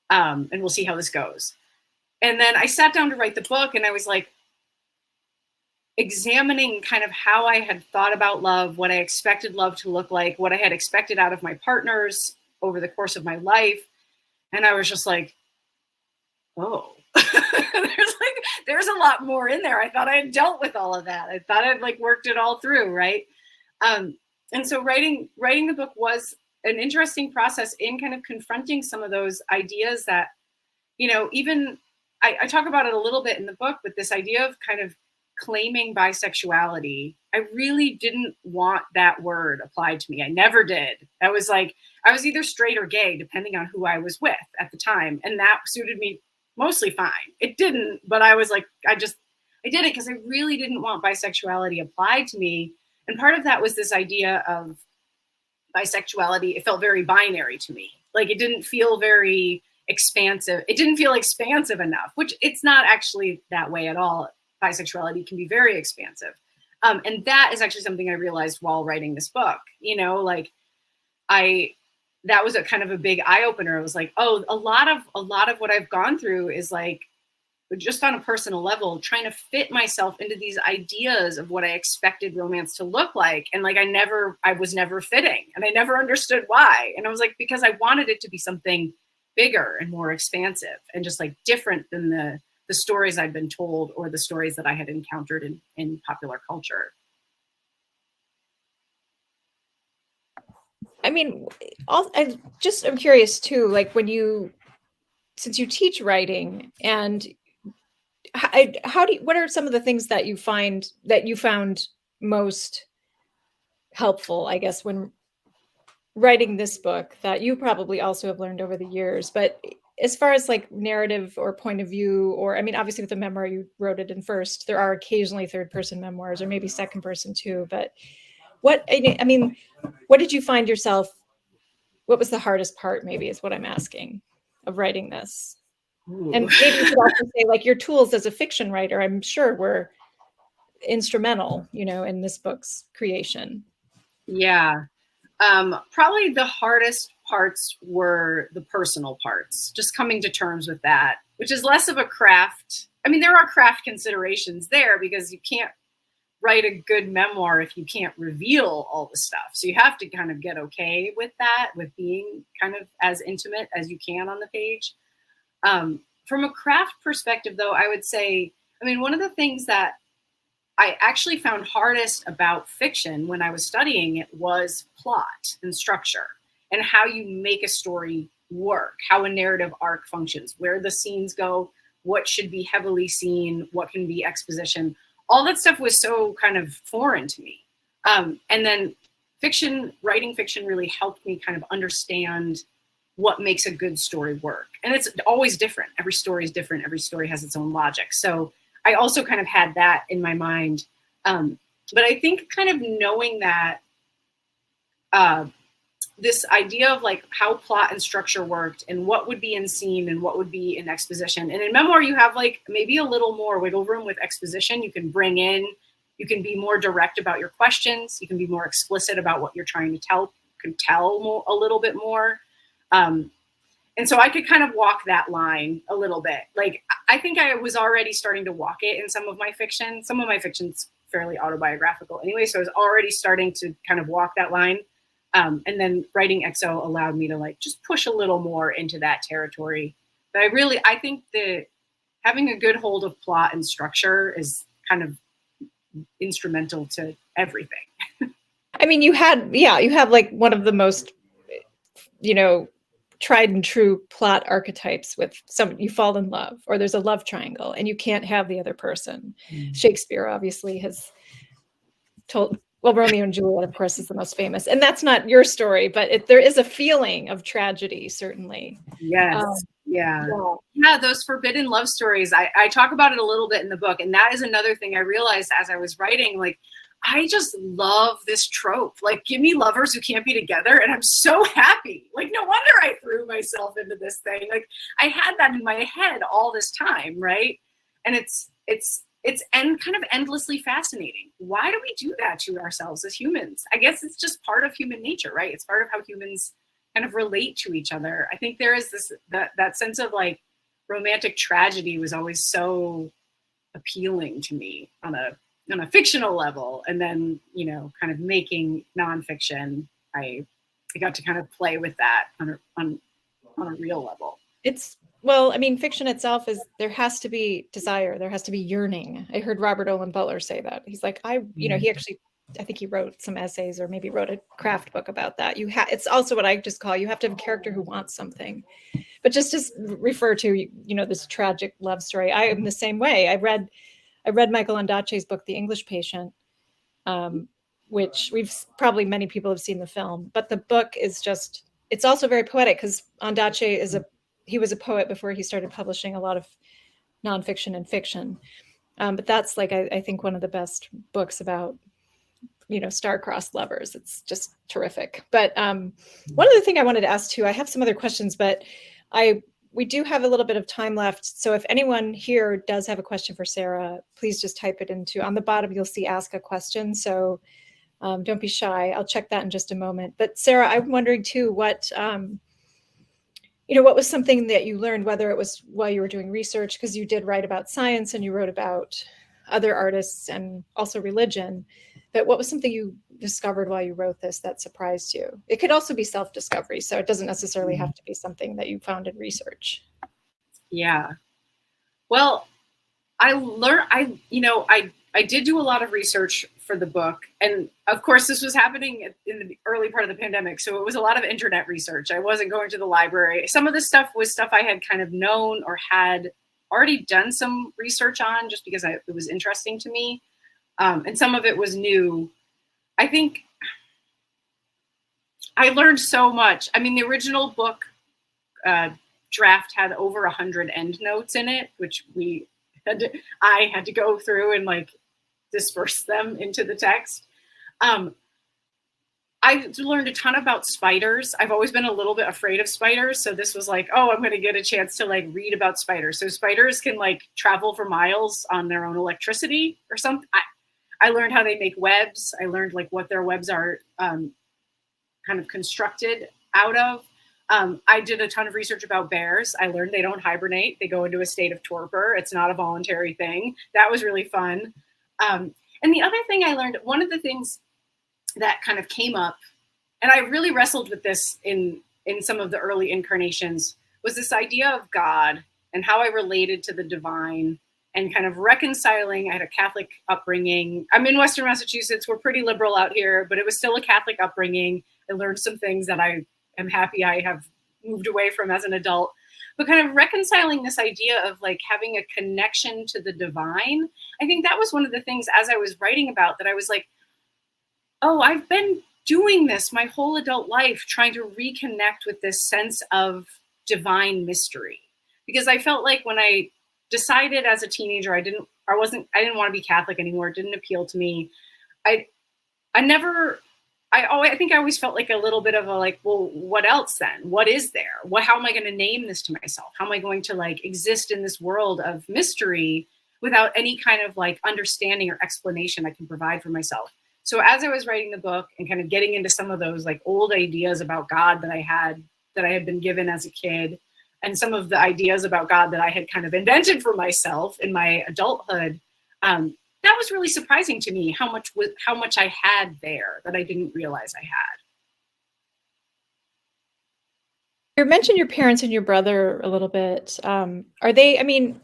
And we'll see how this goes. And then I sat down to write the book, and I was like examining kind of how I had thought about love, what I expected love to look like, what I had expected out of my partners over the course of my life. And I was just like, oh, there's a lot more in there. I thought I had dealt with all of that. I thought I'd like worked it all through, right? And so writing the book was an interesting process in kind of confronting some of those ideas that, you know, even I talk about it a little bit in the book, but this idea of kind of claiming bisexuality, I really didn't want that word applied to me. I never did. I was either straight or gay, depending on who I was with at the time. And that suited me mostly fine. It didn't, but I was like, I did it because I really didn't want bisexuality applied to me. And part of that was this idea of bisexuality. It felt very binary to me. Like it didn't feel very expansive. It didn't feel expansive enough, which it's not actually that way at all. Bisexuality can be very expansive. And that is actually something I realized while writing this book. You know, like that was a kind of a big eye opener. I was like, oh, a lot of what I've gone through is like, just on a personal level, trying to fit myself into these ideas of what I expected romance to look like. And like, I was never fitting, and I never understood why. And I was like, because I wanted it to be something bigger and more expansive and just like different than the stories I'd been told or the stories that I had encountered in popular culture. I mean, I'm curious too, like since you teach writing, and what are some of the things that you found most helpful, I guess, when writing this book that you probably also have learned over the years? But as far as like narrative or point of view, or I mean, obviously with the memoir, you wrote it in first. There are occasionally third person memoirs or maybe second person too. But what did you find yourself? What was the hardest part, maybe, is what I'm asking, of writing this? Ooh. And maybe you could also say, like, your tools as a fiction writer, I'm sure, were instrumental, you know, in this book's creation. Yeah. Probably the hardest parts were the personal parts, just coming to terms with that, which is less of a craft. I mean, there are craft considerations there because you can't write a good memoir if you can't reveal all the stuff. So you have to kind of get okay with that, with being kind of as intimate as you can on the page. From a craft perspective, though, I would say, I mean, one of the things that I actually found hardest about fiction when I was studying it was plot and structure and how you make a story work, how a narrative arc functions, where the scenes go, what should be heavily seen, what can be exposition. All that stuff was so kind of foreign to me. And then writing fiction really helped me kind of understand what makes a good story work. And it's always different. Every story is different. Every story has its own logic. So I also kind of had that in my mind. But I think kind of knowing that this idea of like how plot and structure worked and what would be in scene and what would be in exposition. And in memoir, you have like maybe a little more wiggle room with exposition. You can bring in, you can be more direct about your questions. You can be more explicit about what you're trying to tell, can tell more, a little bit more. And so I could kind of walk that line a little bit. Like, I think I was already starting to walk it in some of my fiction. Some of my fiction's fairly autobiographical anyway, so I was already starting to kind of walk that line. And then writing XO allowed me to like just push a little more into that territory. But I think that having a good hold of plot and structure is kind of instrumental to everything. I mean, you have like one of the most, tried and true plot archetypes with someone you fall in love, or there's a love triangle and you can't have the other person. Shakespeare obviously has told, well, Romeo and Juliet, of course, is the most famous, and that's not your story, but there is a feeling of tragedy, certainly. Yes. Yeah, those forbidden love stories. I talk about it a little bit in the book, and that is another thing I realized as I was writing, like, I just love this trope. Like, give me lovers who can't be together, and I'm so happy. Like, no wonder I threw myself into this thing. Like, I had that in my head all this time, right? And it's kind of endlessly fascinating. Why do we do that to ourselves as humans? I guess it's just part of human nature, right? It's part of how humans kind of relate to each other. I think there is that sense of like romantic tragedy was always so appealing to me on a fictional level. And then, kind of making nonfiction, I got to kind of play with that on a real level. Fiction itself there has to be desire. There has to be yearning. I heard Robert Olin Butler say that. He's like, he actually, I think he wrote some essays or maybe wrote a craft book about that. It's also what I just call, you have to have a character who wants something. But just refer to, this tragic love story. I am the same way. I read Michael Ondaatje's book, The English Patient, which many people have seen the film, but the book is it's also very poetic because Ondaatje he was a poet before he started publishing a lot of nonfiction and fiction. But that's like, I think one of the best books about, star-crossed lovers. It's just terrific. But one other thing I wanted to ask too, I have some other questions, but we do have a little bit of time left. So if anyone here does have a question for Sara, please just type it on the bottom, you'll see ask a question. So don't be shy. I'll check that in just a moment. But Sara, I'm wondering too, what was something that you learned, whether it was while you were doing research, because you did write about science and you wrote about other artists and also religion, but what was something you discovered while you wrote this that surprised you? It could also be self-discovery, so it doesn't necessarily have to be something that you found in research. Yeah. Well, I learned, I did do a lot of research for the book. And of course, this was happening in the early part of the pandemic. So it was a lot of internet research. I wasn't going to the library. Some of this stuff was stuff I had kind of known or had already done some research on just because it was interesting to me. And some of it was new. I think I learned so much. I mean, the original book draft had over 100 endnotes in it, which I had to go through and like disperse them into the text. I learned a ton about spiders. I've always been a little bit afraid of spiders. So this was like, oh, I'm going to get a chance to like read about spiders. So spiders can like travel for miles on their own electricity or something. I learned how they make webs. I learned like what their webs are kind of constructed out of. I did a ton of research about bears. I learned they don't hibernate. They go into a state of torpor. It's not a voluntary thing. That was really fun. And the other thing I learned, one of the things that kind of came up, and I really wrestled with this in some of the early incarnations, was this idea of God and how I related to the divine and kind of reconciling. I had a Catholic upbringing. I'm in Western Massachusetts. We're pretty liberal out here, but it was still a Catholic upbringing. I learned some things that I am happy I have moved away from as an adult, but kind of reconciling this idea of like having a connection to the divine. I think that was one of the things as I was writing about that I was like, oh, I've been doing this my whole adult life, trying to reconnect with this sense of divine mystery. Because I felt like when I decided as a teenager, I didn't want to be Catholic anymore. It didn't appeal to me. I think I always felt like a little bit of a like, well, what else then? What is there? How am I going to name this to myself? How am I going to like exist in this world of mystery without any kind of like understanding or explanation I can provide for myself? So as I was writing the book and kind of getting into some of those like old ideas about God that I had been given as a kid, and some of the ideas about God that I had kind of invented for myself in my adulthood, that was really surprising to me, how much I had there that I didn't realize I had. You mentioned your parents and your brother a little bit. Are they, I mean,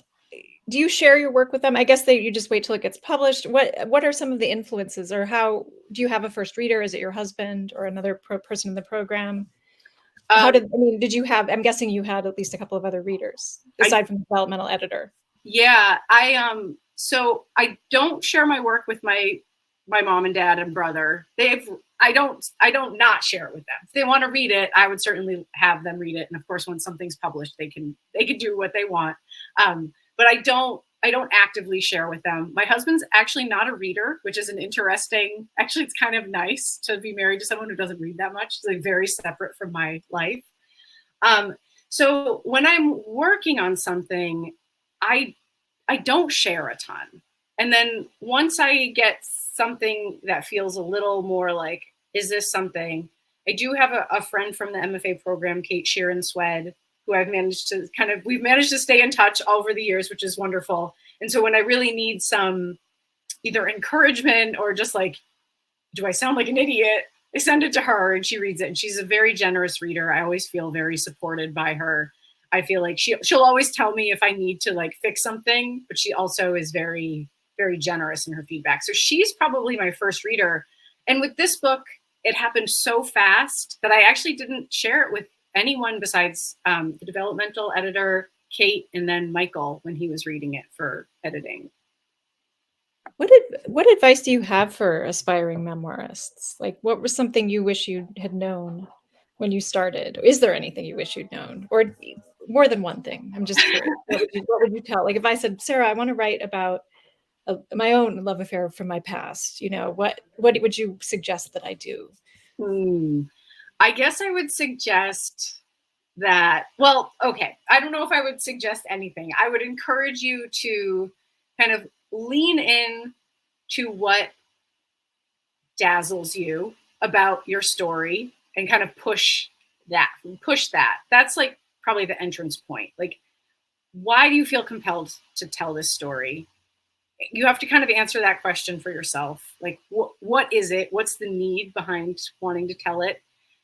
do you share your work with them? I guess you just wait till it gets published. What are some of the influences, or how do you have a first reader? Is it your husband or another person in the program? Did you have, I'm guessing you had at least a couple of other readers aside from the developmental editor. Yeah, so I don't share my work with my mom and dad and brother. I don't not share it with them. If they want to read it, I would certainly have them read it. And of course, when something's published, they can do what they want. But I don't actively share with them. My husband's actually not a reader, which is actually it's kind of nice to be married to someone who doesn't read that much. It's like very separate from my life. So when I'm working on something, I don't share a ton. And then once I get something that feels a little more like, is this something? I do have a friend from the MFA program, Kate Sheeran-Swed, who we've managed to stay in touch over the years, which is wonderful. And so when I really need some either encouragement or just like, do I sound like an idiot? I send it to her and she reads it. And she's a very generous reader. I always feel very supported by her. I feel like she'll always tell me if I need to like fix something, but she also is very, very generous in her feedback. So she's probably my first reader. And with this book, it happened so fast that I actually didn't share it with anyone besides the developmental editor, Kate, and then Michael when he was reading it for editing. What advice do you have for aspiring memoirists? Like, what was something you wish you had known when you started? Is there anything you wish you'd known, or more than one thing? I'm just curious. What would you tell? Like, if I said, Sarah, I want to write about my own love affair from my past, what would you suggest that I do? I guess I would suggest that, I don't know if I would suggest anything. I would encourage you to kind of lean in to what dazzles you about your story and kind of push that. That's like probably the entrance point. Like, why do you feel compelled to tell this story? You have to kind of answer that question for yourself. Like, what is it? What's the need behind wanting to tell it?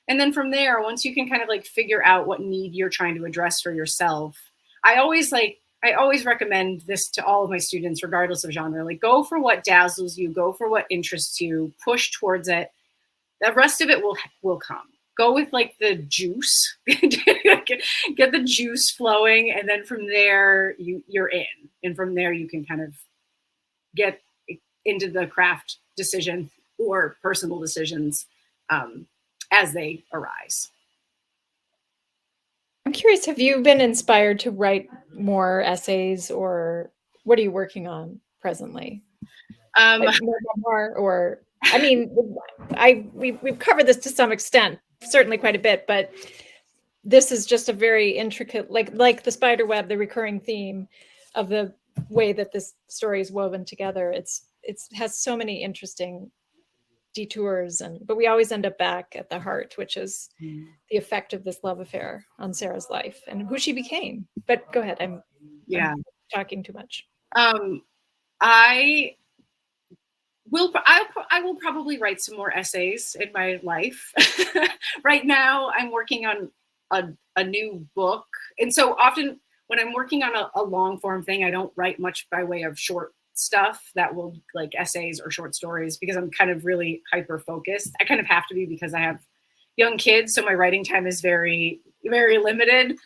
And then from there, once you can kind of like figure out what need you're trying to address for yourself, I always recommend this to all of my students, regardless of genre. Like, go for what dazzles you, go for what interests you, push towards it. The rest of it will come. Go with like the juice, get the juice flowing, and then from there you're in, and from there you can kind of get into the craft decision or personal decisions as they arise. I'm curious, have you been inspired to write more essays, or what are you working on presently? Memoir, or we've covered this to some extent, certainly quite a bit, but this is just a very intricate, like the spider web, the recurring theme of the way that this story is woven together. It has so many interesting detours, but we always end up back at the heart, which is the effect of this love affair on Sarah's life and who she became. But go ahead, I'm talking too much. I will probably write some more essays in my life. Right now, I'm working on a new book. And so often when I'm working on a long form thing, I don't write much by way of short stuff that will like essays or short stories, because I'm kind of really hyper focused. I kind of have to be because I have young kids. So my writing time is very, very limited.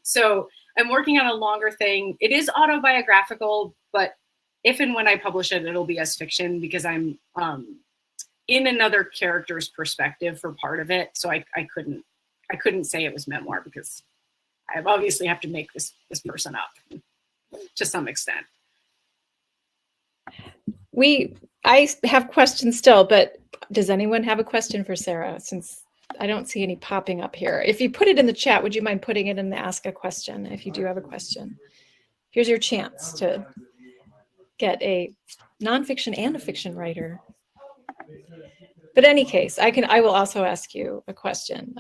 So I'm working on a longer thing. It is autobiographical, but if and when I publish it, it'll be as fiction, because I'm in another character's perspective for part of it. So I couldn't say it was memoir, because I obviously have to make this person up to some extent. I have questions still, but does anyone have a question for Sarah? Since I don't see any popping up here. If you put it in the chat, would you mind putting it in the ask a question if you do have a question? Here's your chance to get a nonfiction and a fiction writer. But in any case, I will also ask you a question.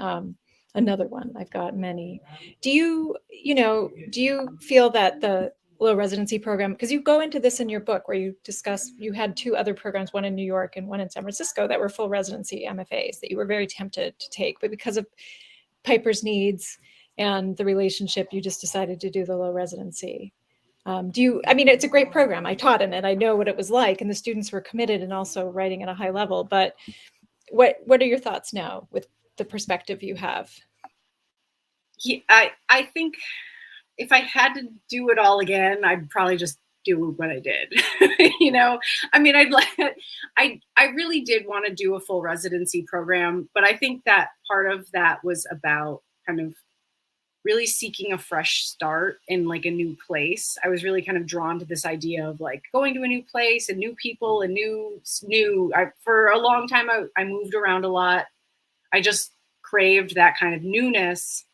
Another one. I've got many. Do you feel that the low residency program, because you go into this in your book where you discuss, you had two other programs, one in New York and one in San Francisco, that were full residency MFAs that you were very tempted to take, but because of Piper's needs and the relationship, you just decided to do the low residency. It's a great program. I taught in it. I know what it was like, and the students were committed and also writing at a high level. But what are your thoughts now with the perspective you have? Yeah, I think if I had to do it all again, I'd probably just do what I did. I really did want to do a full residency program, but I think that part of that was about kind of really seeking a fresh start in like a new place. I was really kind of drawn to this idea of like going to a new place and new people and for a long time, I moved around a lot. I just craved that kind of newness.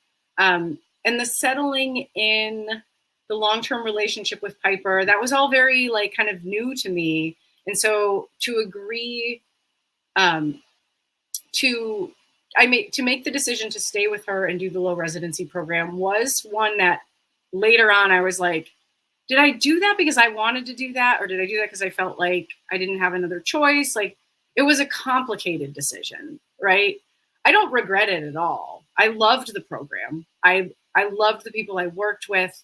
And the settling in the long-term relationship with Piper, that was all very like kind of new to me. And so to agree to make the decision to stay with her and do the low residency program was one that later on I was like, did I do that because I wanted to do that? Or did I do that because I felt like I didn't have another choice? Like, it was a complicated decision, right? I don't regret it at all. I loved the program. I loved the people I worked with.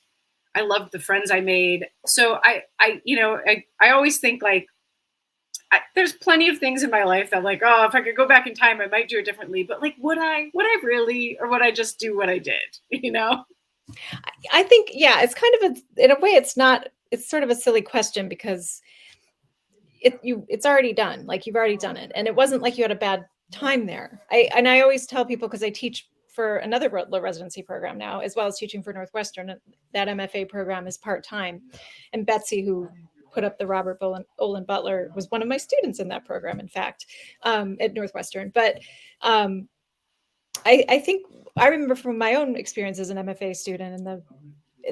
I loved the friends I made. So I always think like, there's plenty of things in my life that like, oh, if I could go back in time, I might do it differently. But like, would I really, or would I just do what I did? I think, yeah, it's kind of in a way, it's sort of a silly question, because it's already done. Like, you've already done it. And it wasn't like you had a bad time there. I always tell people, because I teach for another low residency program now, as well as teaching for Northwestern, that MFA program is part-time. And Betsy, who put up the Robert Olin Butler, was one of my students in that program, in fact, at Northwestern. But I think I remember from my own experience as an MFA student in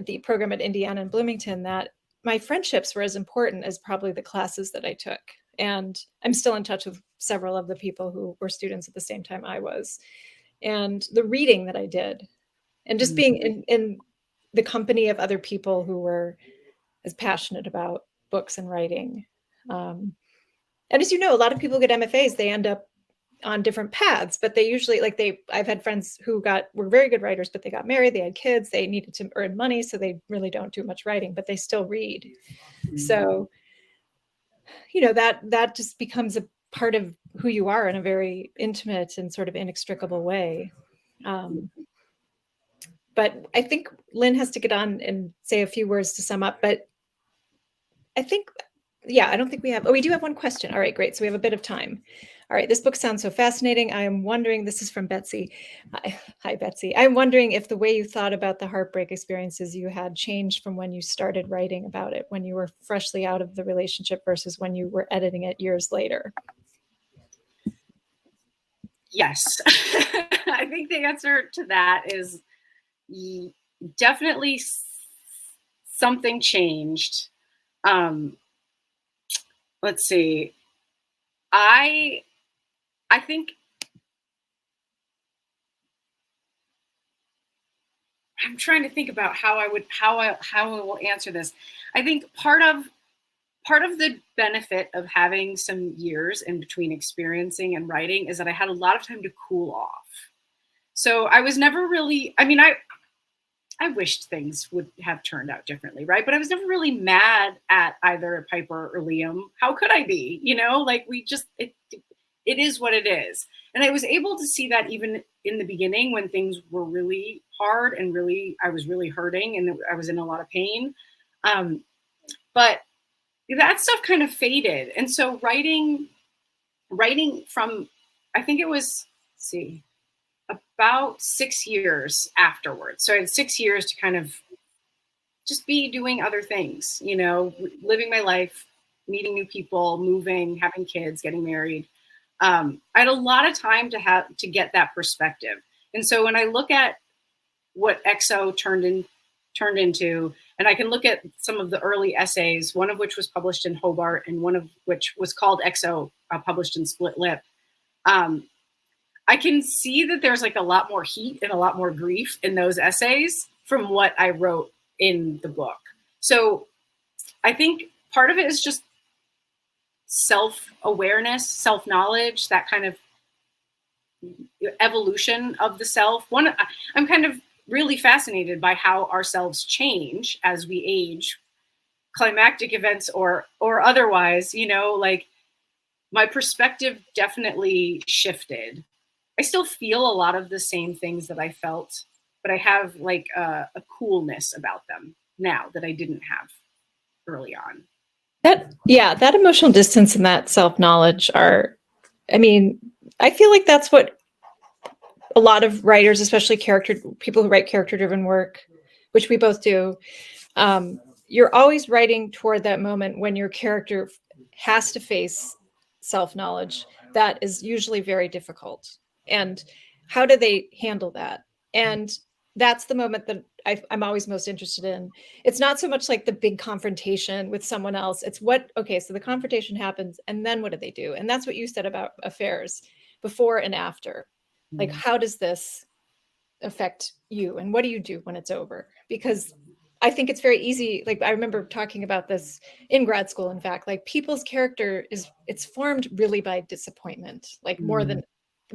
the program at Indiana and Bloomington, that my friendships were as important as probably the classes that I took. And I'm still in touch with several of the people who were students at the same time I was. And the reading that I did, and just being in the company of other people who were as passionate about books and writing. And as you know, a lot of people get MFAs, they end up on different paths, but they usually I've had friends who were very good writers, but they got married, they had kids, they needed to earn money. So they really don't do much writing, but they still read. So, that just becomes a part of who you are in a very intimate and sort of inextricable way. But I think Lynn has to get on and say a few words to sum up, but I think, I don't think we have, we do have one question. All right, great. So we have a bit of time. All right, this book sounds so fascinating. I am wondering, this is from Betsy. Hi, Betsy. I'm wondering if the way you thought about the heartbreak experiences you had changed from when you started writing about it, when you were freshly out of the relationship versus when you were editing it years later. Yes. I think the answer to that is definitely something changed. Let's see. I I think I'm trying to think about how I will answer this. I think part of the benefit of having some years in between experiencing and writing is that I had a lot of time to cool off. So I was never really, I mean, I wished things would have turned out differently, right? But I was never really mad at either Piper or Liam. How could I be? You know, like it is what it is. And I was able to see that even in the beginning when things were really hard and I was really hurting and I was in a lot of pain. But that stuff kind of faded. And so writing from, I think it was, let's see, about 6 years afterwards. So I had 6 years to kind of just be doing other things, you know, living my life, meeting new people, moving, having kids, getting married. I had a lot of time to get that perspective. And so when I look at what XO turned into, and I can look at some of the early essays, one of which was published in Hobart and one of which was called XO, published in Split Lip. I can see that there's like a lot more heat and a lot more grief in those essays from what I wrote in the book. So I think part of it is just self-awareness, self-knowledge, that kind of evolution of the self. I'm kind of really fascinated by how ourselves change as we age, climactic events or otherwise, you know, like my perspective definitely shifted. I still feel a lot of the same things that I felt, but I have like a coolness about them now that I didn't have early on. That emotional distance and that self-knowledge are, I mean, I feel like that's what a lot of writers, especially people who write character-driven work, which we both do, you're always writing toward that moment when your character has to face self-knowledge that is usually very difficult. And how do they handle that? And that's the moment that I'm always most interested in. It's not so much like the big confrontation with someone else. It's so the confrontation happens and then what do they do? And that's what you said about affairs before and after. Like, how does this affect you? And what do you do when it's over? Because I think it's very easy. Like, I remember talking about this in grad school, in fact, like people's character it's formed really by disappointment, like more than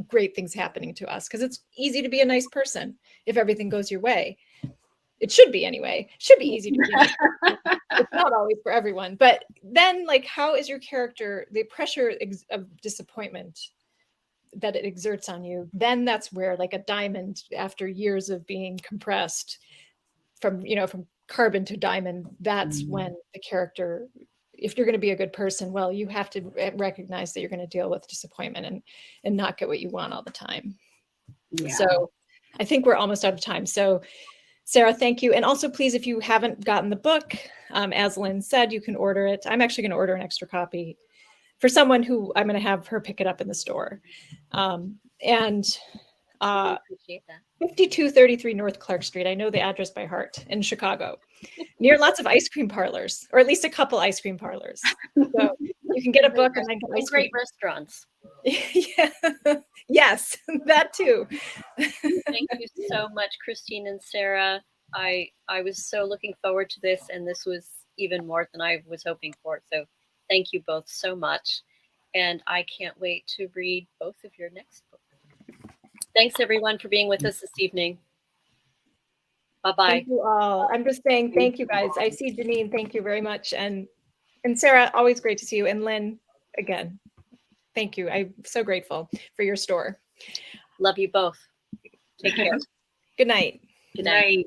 great things happening to us. Because it's easy to be a nice person if everything goes your way. It should be anyway. It should be easy to be a nice person. It's not always for everyone. But then, like, how is your character, the pressure of disappointment that it exerts on you, then that's where, like a diamond, after years of being compressed from carbon to diamond, that's when the character, if you're going to be a good person, well, you have to recognize that you're going to deal with disappointment and not get what you want all the time. Yeah. So I think we're almost out of time. So Sara, thank you. And also, please, if you haven't gotten the book, as Lynn said, you can order it. I'm actually going to order an extra copy for someone who I'm going to have her pick it up in the store. I appreciate that. 5233 North Clark Street. I know the address by heart, in Chicago, near lots of ice cream parlors, or at least a couple ice cream parlors. So you can get a book and ice great restaurants. Yeah. Yes, that too. Thank you so much, Christine and Sara. I was so looking forward to this, and this was even more than I was hoping for. So thank you both so much. And I can't wait to read both of your next books. Thanks, everyone, for being with us this evening. Bye-bye. Thank you all. I'm just saying thank you, guys. I see Janine. Thank you very much. And Sara, always great to see you. And Lynn, again, thank you. I'm so grateful for your store. Love you both. Take care. Good night. Good night.